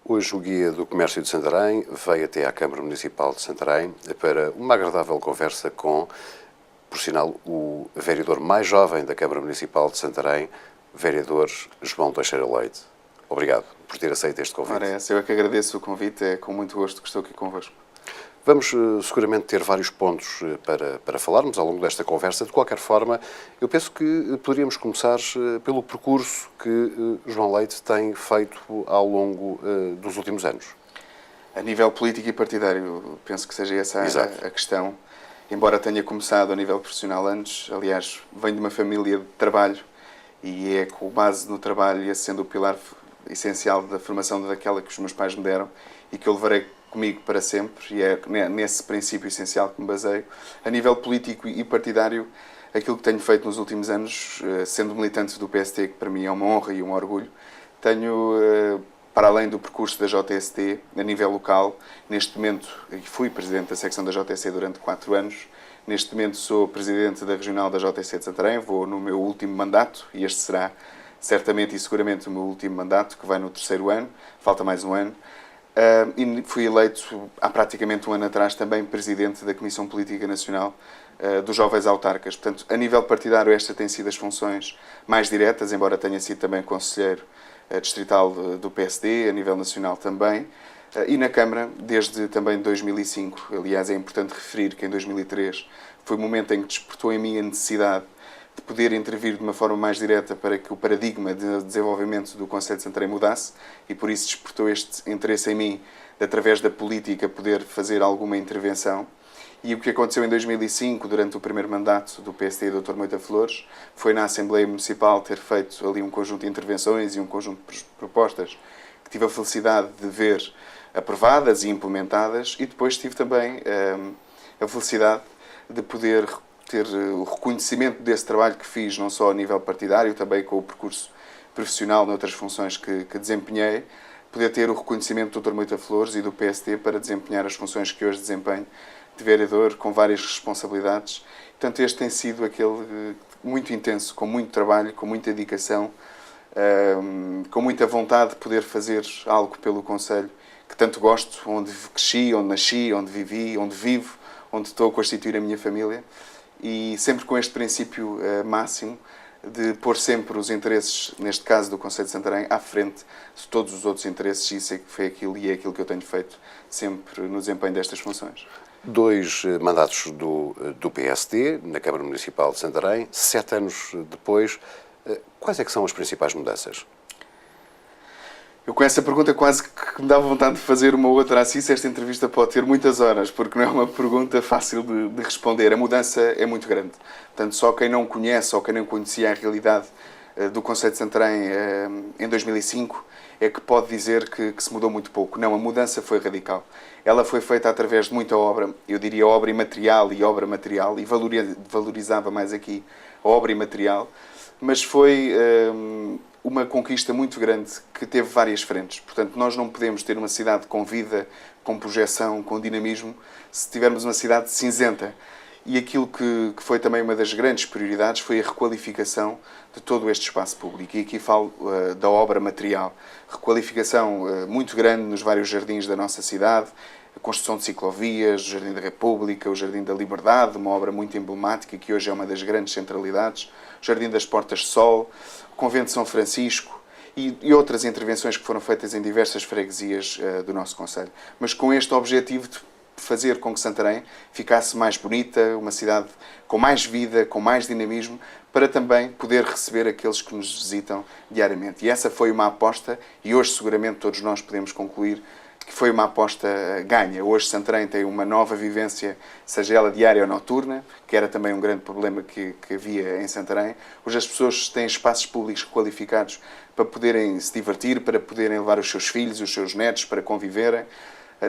Hoje o Guia do Comércio de Santarém veio até à Câmara Municipal de Santarém para uma agradável conversa com, por sinal, o vereador mais jovem da Câmara Municipal de Santarém, vereador João Teixeira Leite. Obrigado por ter aceito este convite. Ora, eu é que agradeço o convite, é com muito gosto que estou aqui convosco. Vamos seguramente ter vários pontos para falarmos ao longo desta conversa. De qualquer forma, eu penso que poderíamos começar pelo percurso que João Leite tem feito ao longo dos últimos anos. A nível político e partidário, penso que seja essa a questão. Embora tenha começado a nível profissional antes, aliás, venho de uma família de trabalho e é com base no trabalho, esse sendo o pilar essencial da formação daquela que os meus pais me deram e que eu levarei comigo para sempre, e é nesse princípio essencial que me baseio. A nível político e partidário, aquilo que tenho feito nos últimos anos, sendo militante do PST, que para mim é uma honra e um orgulho, tenho, para além do percurso da JST, a nível local, neste momento, e fui presidente da secção da JST durante 4 anos, neste momento sou presidente da regional da JST de Santarém, vou no meu último mandato, e este será certamente e seguramente o meu último mandato, que vai no 3º ano, falta mais um ano. E fui eleito há praticamente um ano atrás também presidente da Comissão Política Nacional dos Jovens Autarcas. Portanto, a nível partidário, estas têm sido as funções mais diretas, embora tenha sido também conselheiro distrital do PSD, a nível nacional também. E na Câmara, desde também 2005. Aliás, é importante referir que em 2003 foi o momento em que despertou em mim a necessidade de poder intervir de uma forma mais direta para que o paradigma de desenvolvimento do Concelho de Santarém mudasse, e por isso despertou este interesse em mim, de, através da política, poder fazer alguma intervenção. E o que aconteceu em 2005, durante o primeiro mandato do PSD e Dr. Moita Flores, foi na Assembleia Municipal ter feito ali um conjunto de intervenções e um conjunto de propostas que tive a felicidade de ver aprovadas e implementadas, e depois tive também a felicidade de poder ter o reconhecimento desse trabalho que fiz, não só a nível partidário, também com o percurso profissional noutras funções que desempenhei, poder ter o reconhecimento do Dr. Moita Flores e do PST para desempenhar as funções que hoje desempenho de vereador, com várias responsabilidades. Portanto, este tem sido aquele muito intenso, com muito trabalho, com muita dedicação, com muita vontade de poder fazer algo pelo Concelho que tanto gosto, onde cresci, onde nasci, onde vivi, onde vivo, onde estou a constituir a minha família. E sempre com este princípio máximo de pôr sempre os interesses, neste caso do Concelho de Santarém, à frente de todos os outros interesses, e isso foi aquilo e é aquilo que eu tenho feito sempre no desempenho destas funções. 2 mandatos do PSD na Câmara Municipal de Santarém, 7 anos depois, quais é que são as principais mudanças? Eu com essa pergunta quase que me dava vontade de fazer uma outra assim, se esta entrevista pode ter muitas horas, porque não é uma pergunta fácil de responder. A mudança é muito grande. Portanto, só quem não conhece ou quem não conhecia a realidade do Concelho de Santarém em 2005 é que pode dizer que se mudou muito pouco. Não, a mudança foi radical. Ela foi feita através de muita obra, eu diria obra imaterial e obra material, e valorizava mais aqui a obra imaterial, mas foi uma conquista muito grande que teve várias frentes. Portanto, nós não podemos ter uma cidade com vida, com projeção, com dinamismo, se tivermos uma cidade cinzenta. E aquilo que foi também uma das grandes prioridades foi a requalificação de todo este espaço público. E aqui falo da obra material. Requalificação muito grande nos vários jardins da nossa cidade, a construção de ciclovias, o Jardim da República, o Jardim da Liberdade, uma obra muito emblemática que hoje é uma das grandes centralidades, o Jardim das Portas de Sol, o Convento de São Francisco e outras intervenções que foram feitas em diversas freguesias do nosso concelho. Mas com este objetivo de fazer com que Santarém ficasse mais bonita, uma cidade com mais vida, com mais dinamismo, para também poder receber aqueles que nos visitam diariamente. E essa foi uma aposta, e hoje seguramente todos nós podemos concluir que foi uma aposta ganha. Hoje Santarém tem uma nova vivência, seja ela diária ou noturna, que era também um grande problema que havia em Santarém. Hoje as pessoas têm espaços públicos qualificados para poderem se divertir, para poderem levar os seus filhos, os seus netos, para conviverem.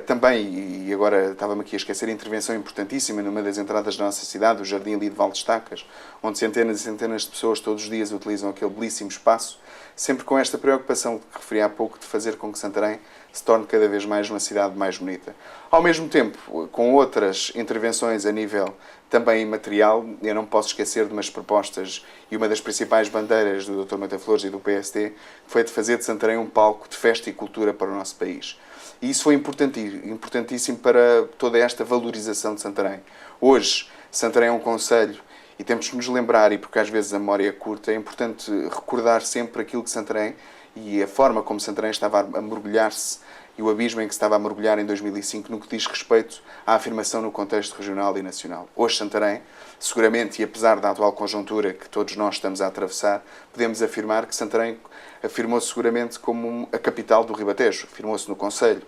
Também, e agora estava-me aqui a esquecer, a intervenção importantíssima numa das entradas da nossa cidade, o Jardim ali de Valdestacas, onde centenas e centenas de pessoas todos os dias utilizam aquele belíssimo espaço, sempre com esta preocupação que referi há pouco de fazer com que Santarém se torne cada vez mais uma cidade mais bonita. Ao mesmo tempo, com outras intervenções a nível também imaterial, eu não posso esquecer de umas propostas, e uma das principais bandeiras do Dr. Moita Flores e do PSD foi de fazer de Santarém um palco de festa e cultura para o nosso país. E isso foi importantíssimo para toda esta valorização de Santarém. Hoje, Santarém é um concelho e temos que nos lembrar, e porque às vezes a memória é curta, é importante recordar sempre aquilo que Santarém e a forma como Santarém estava a mergulhar-se e o abismo em que se estava a mergulhar em 2005 no que diz respeito à afirmação no contexto regional e nacional. Hoje Santarém, seguramente, e apesar da atual conjuntura que todos nós estamos a atravessar, podemos afirmar que Santarém afirmou-se seguramente como a capital do Ribatejo, afirmou-se no Conselho,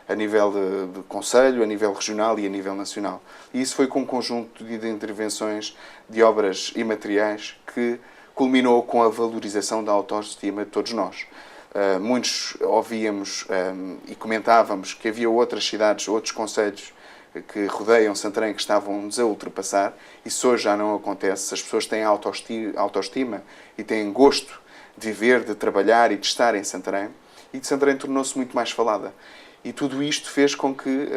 a nível de Conselho, a nível regional e a nível nacional. E isso foi com um conjunto de intervenções de obras imateriais que culminou com a valorização da autoestima de todos nós. Muitos ouvíamos e comentávamos que havia outras cidades, outros concelhos que rodeiam Santarém que estavam-nos a ultrapassar. Isso hoje já não acontece. As pessoas têm autoestima e têm gosto de viver, de trabalhar e de estar em Santarém. E Santarém tornou-se muito mais falada. E tudo isto fez com que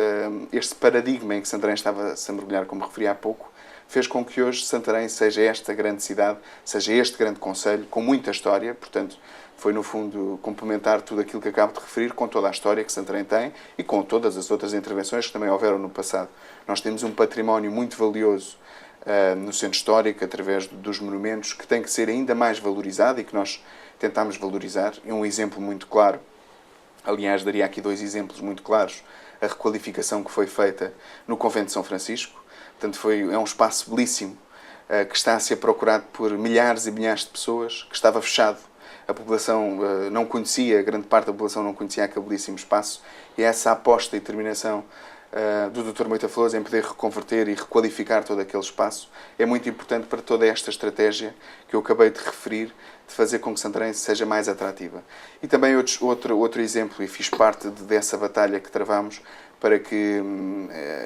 este paradigma em que Santarém estava a se mergulhar, como referi há pouco, fez com que hoje Santarém seja esta grande cidade, seja este grande concelho, com muita história. Portanto, foi, no fundo, complementar tudo aquilo que acabo de referir com toda a história que Santarém tem e com todas as outras intervenções que também houveram no passado. Nós temos um património muito valioso no centro histórico, através dos monumentos, que tem que ser ainda mais valorizado e que nós tentamos valorizar. E um exemplo muito claro, aliás, daria aqui dois exemplos muito claros, a requalificação que foi feita no Convento de São Francisco. Portanto, é um espaço belíssimo que está a ser procurado por milhares e milhares de pessoas, que estava fechado. A população não conhecia, grande parte da população não conhecia aquele belíssimo espaço, e essa aposta e determinação do Dr. Moita Flores em poder reconverter e requalificar todo aquele espaço é muito importante para toda esta estratégia que eu acabei de referir, de fazer com que Santarém seja mais atrativa. E também outro exemplo, e fiz parte dessa batalha que travamos para que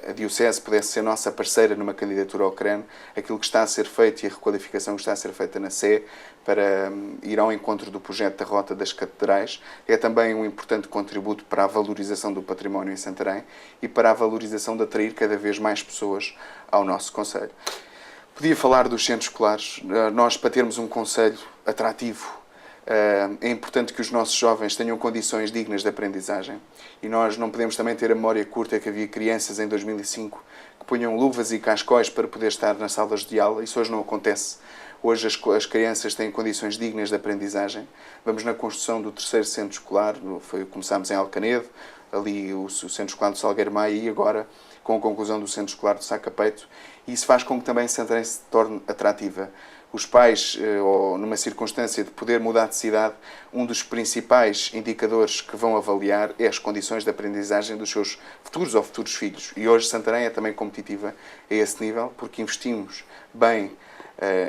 a Diocese pudesse ser nossa parceira numa candidatura ao CREN, aquilo que está a ser feito e a requalificação que está a ser feita na Sé para ir ao encontro do projeto da Rota das Catedrais, é também um importante contributo para a valorização do património em Santarém e para a valorização de atrair cada vez mais pessoas ao nosso concelho. Podia falar dos centros escolares. Nós, para termos um concelho atrativo, é importante que os nossos jovens tenham condições dignas de aprendizagem. E nós não podemos também ter a memória curta que havia crianças em 2005 que punham luvas e cascóis para poder estar nas salas de aula. Isso hoje não acontece. Hoje as crianças têm condições dignas de aprendizagem. Vamos na construção do terceiro centro escolar. Começámos em Alcanedo, ali o centro escolar do Salgueiro Maia, e agora com a conclusão do centro escolar do Sacapeito. E isso faz com que também Santarém se torne atrativa. Os pais, ou numa circunstância de poder mudar de cidade, um dos principais indicadores que vão avaliar é as condições de aprendizagem dos seus futuros ou futuros filhos. E hoje Santarém é também competitiva a esse nível, porque investimos bem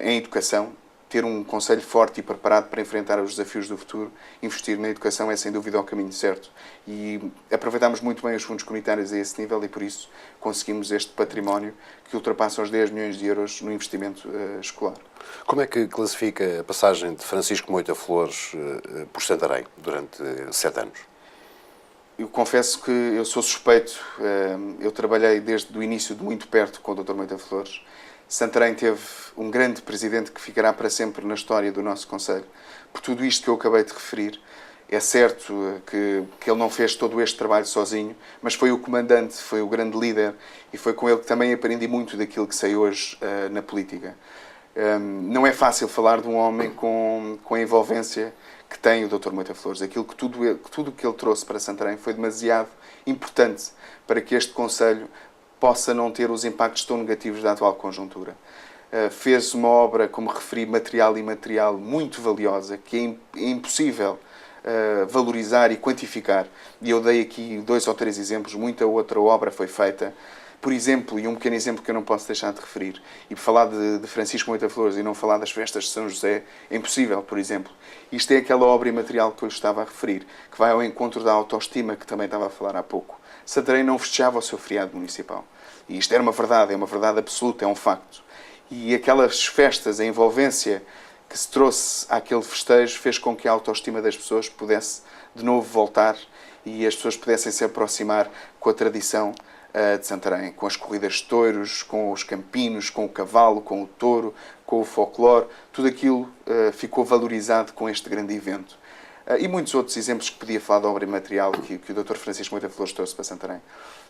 em educação. Ter um concelho forte e preparado para enfrentar os desafios do futuro, investir na educação é sem dúvida o caminho certo. E aproveitamos muito bem os fundos comunitários a esse nível e por isso conseguimos este património que ultrapassa os 10 milhões de euros no investimento escolar. Como é que classifica a passagem de Francisco Moita Flores por Santarém durante 7 anos? Eu confesso que eu sou suspeito. Eu trabalhei desde o início de muito perto com o Dr. Moita Flores. Santarém teve um grande presidente que ficará para sempre na história do nosso concelho. Por tudo isto que eu acabei de referir, é certo que ele não fez todo este trabalho sozinho, mas foi o comandante, foi o grande líder e foi com ele que também aprendi muito daquilo que sei hoje na política. Não é fácil falar de um homem com a envolvência que tem o Dr. Moita Flores. Tudo que ele trouxe para Santarém foi demasiado importante para que este concelho possa não ter os impactos tão negativos da atual conjuntura. Fez uma obra, como referi, material e imaterial, muito valiosa, que é impossível valorizar e quantificar. E eu dei aqui 2 ou 3 exemplos, muita outra obra foi feita. Por exemplo, e um pequeno exemplo que eu não posso deixar de referir, e falar de Francisco Moita Flores e não falar das festas de São José é impossível, por exemplo. Isto é aquela obra imaterial que eu lhe estava a referir, que vai ao encontro da autoestima que também estava a falar há pouco. Santarém não festejava o seu feriado municipal. E isto era uma verdade, é uma verdade absoluta, é um facto. E aquelas festas, a envolvência que se trouxe àquele festejo fez com que a autoestima das pessoas pudesse de novo voltar e as pessoas pudessem se aproximar com a tradição de Santarém, com as corridas de touros, com os campinos, com o cavalo, com o touro, com o folclore. Tudo aquilo ficou valorizado com este grande evento. E muitos outros exemplos que podia falar da obra imaterial que o Dr. Francisco Moita Flores trouxe para Santarém.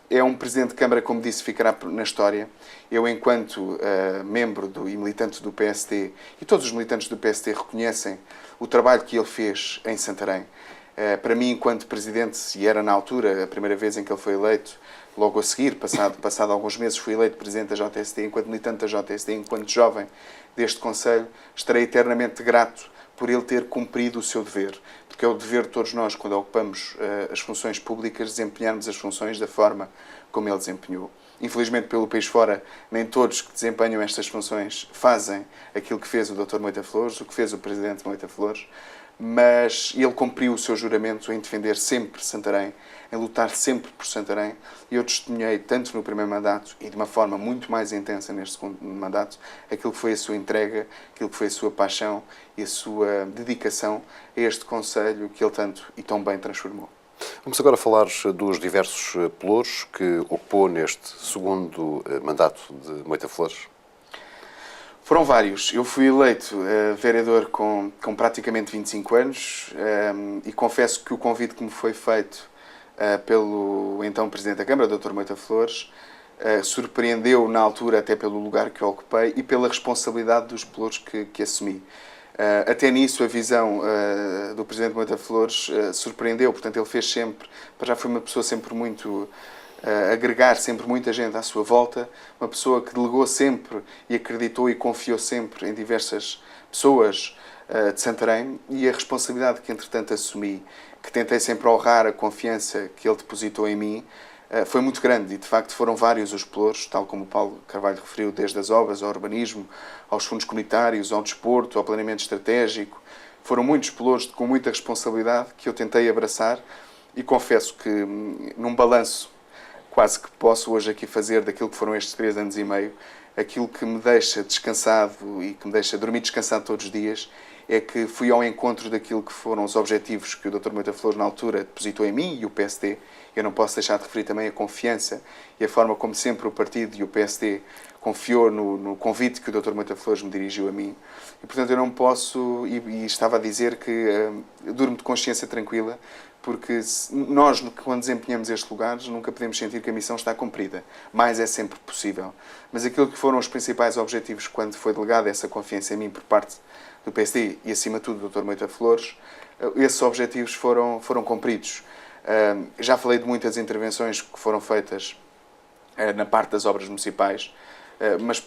É um Presidente de Câmara, como disse, ficará na história. Eu, enquanto membro e militante do PSD, e todos os militantes do PSD reconhecem o trabalho que ele fez em Santarém. Para mim, enquanto Presidente, e era na altura, a primeira vez em que ele foi eleito, logo a seguir, passado alguns meses, fui eleito Presidente da JSD, enquanto militante da JSD, enquanto jovem deste Conselho, estarei eternamente grato por ele ter cumprido o seu dever. Porque é o dever de todos nós, quando ocupamos as funções públicas, desempenharmos as funções da forma como ele desempenhou. Infelizmente, pelo país fora, nem todos que desempenham estas funções fazem aquilo que fez o Dr. Moita Flores, o que fez o Presidente Moita Flores, mas ele cumpriu o seu juramento em defender sempre Santarém, em lutar sempre por Santarém, e eu testemunhei, tanto no primeiro mandato e de uma forma muito mais intensa neste segundo mandato, aquilo que foi a sua entrega, aquilo que foi a sua paixão e a sua dedicação a este Conselho que ele tanto e tão bem transformou. Vamos agora falar dos diversos pelouros que ocupou neste segundo mandato de Moita Flores. Foram vários. Eu fui eleito vereador com praticamente 25 anos e confesso que o convite que me foi feito pelo então Presidente da Câmara, Dr. Moita Flores, surpreendeu na altura até pelo lugar que eu ocupei e pela responsabilidade dos pelouros que assumi. Até nisso a visão do Presidente Moita Flores surpreendeu, portanto ele fez sempre, já foi uma pessoa sempre muito... agregar sempre muita gente à sua volta, uma pessoa que delegou sempre e acreditou e confiou sempre em diversas pessoas de Santarém, e a responsabilidade que entretanto assumi, que tentei sempre honrar a confiança que ele depositou em mim, foi muito grande e de facto foram vários os pelouros, tal como o Paulo Carvalho referiu, desde as obras ao urbanismo, aos fundos comunitários, ao desporto, ao planeamento estratégico. Foram muitos pelouros com muita responsabilidade que eu tentei abraçar e confesso que num balanço quase que posso hoje aqui fazer daquilo que foram estes 3 anos e meio, aquilo que me deixa descansado e que me deixa dormir descansado todos os dias, é que fui ao encontro daquilo que foram os objetivos que o Dr. Moita Flores na altura depositou em mim e o PSD. Eu não posso deixar de referir também a confiança e a forma como sempre o partido e o PSD confiou no convite que o Dr. Moita Flores me dirigiu a mim. E, portanto, eu não posso, e estava a dizer que durmo de consciência tranquila, porque nós, quando desempenhamos estes lugares, nunca podemos sentir que a missão está cumprida. Mais é sempre possível. Mas aquilo que foram os principais objetivos quando foi delegada essa confiança em mim por parte do PSD e, acima de tudo, do Dr. Moita Flores, esses objetivos foram cumpridos. Já falei de muitas intervenções que foram feitas na parte das obras municipais, mas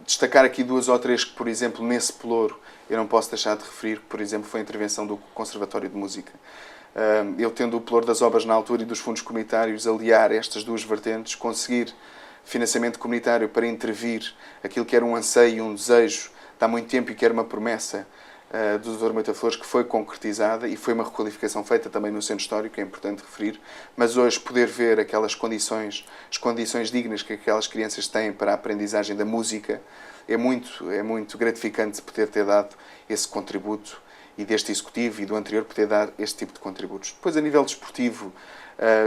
destacar aqui 2 ou 3 que, por exemplo, nesse pelouro, eu não posso deixar de referir, que, por exemplo, foi a intervenção do Conservatório de Música. Eu, tendo o pelouro das obras na altura e dos fundos comunitários, aliar estas 2 vertentes, conseguir financiamento comunitário para intervir aquilo que era um anseio e um desejo de há muito tempo e que era uma promessa do Dr. Moita Flores, que foi concretizada e foi uma requalificação feita também no centro histórico, é importante referir, mas hoje poder ver aquelas condições, as condições dignas que aquelas crianças têm para a aprendizagem da música, é muito gratificante poder ter dado esse contributo e deste Executivo e do anterior poder dar este tipo de contributos. Depois, a nível desportivo,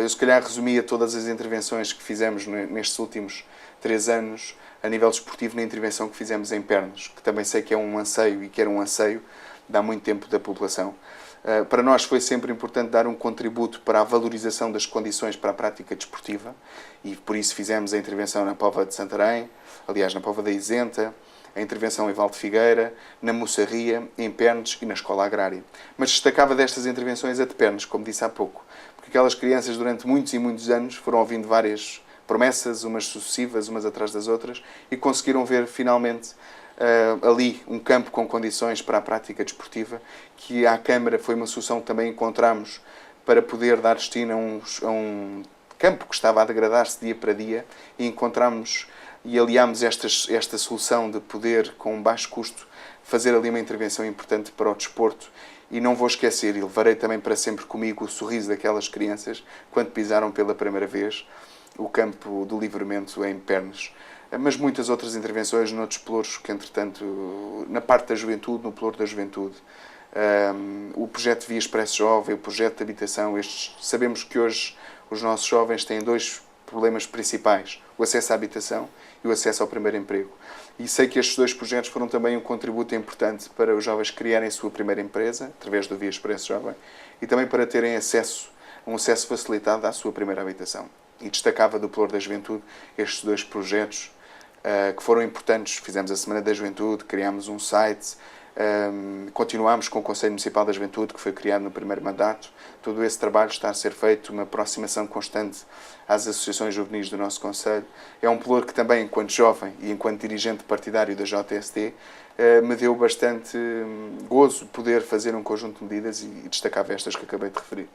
eu se calhar resumia todas as intervenções que fizemos nestes últimos 3 anos, a nível desportivo, na intervenção que fizemos em Pernas, que também sei que é um anseio e que era um anseio de há muito tempo da população. Para nós foi sempre importante dar um contributo para a valorização das condições para a prática desportiva e por isso fizemos a intervenção na Póvoa de Santarém, aliás, na Póvoa da Isenta, a intervenção em Valde Figueira, na Moçarria, em Pernas e na Escola Agrária. Mas destacava destas intervenções a de Pernas, como disse há pouco, porque aquelas crianças durante muitos e muitos anos foram ouvindo várias promessas, umas sucessivas, umas atrás das outras, e conseguiram ver finalmente ali um campo com condições para a prática desportiva, que à Câmara foi uma solução que também encontramos para poder dar destino a um campo que estava a degradar-se dia para dia, e encontramos e aliámos esta solução de poder, com baixo custo, fazer ali uma intervenção importante para o desporto. E não vou esquecer, e levarei também para sempre comigo o sorriso daquelas crianças quando pisaram pela primeira vez o campo do Livramento em Pernas. Mas muitas outras intervenções noutros pelouros que, entretanto, na parte da juventude, no pelouro da juventude, o projeto Via Expresso Jovem, o projeto de habitação, sabemos que hoje os nossos jovens têm dois problemas principais: o acesso à habitação e o acesso ao primeiro emprego. E sei que estes dois projetos foram também um contributo importante para os jovens criarem a sua primeira empresa, através do Via Expresso Jovem, e também para terem um acesso facilitado à sua primeira habitação. E destacava do Pelouro da Juventude estes dois projetos que foram importantes. Fizemos a Semana da Juventude, criámos um site, continuámos com o Conselho Municipal da Juventude, que foi criado no primeiro mandato. Todo esse trabalho está a ser feito, uma aproximação constante às associações juvenis do nosso Conselho. É um pelouro que também, enquanto jovem e enquanto dirigente partidário da JST, me deu bastante gozo poder fazer um conjunto de medidas, e destacava estas que acabei de referir.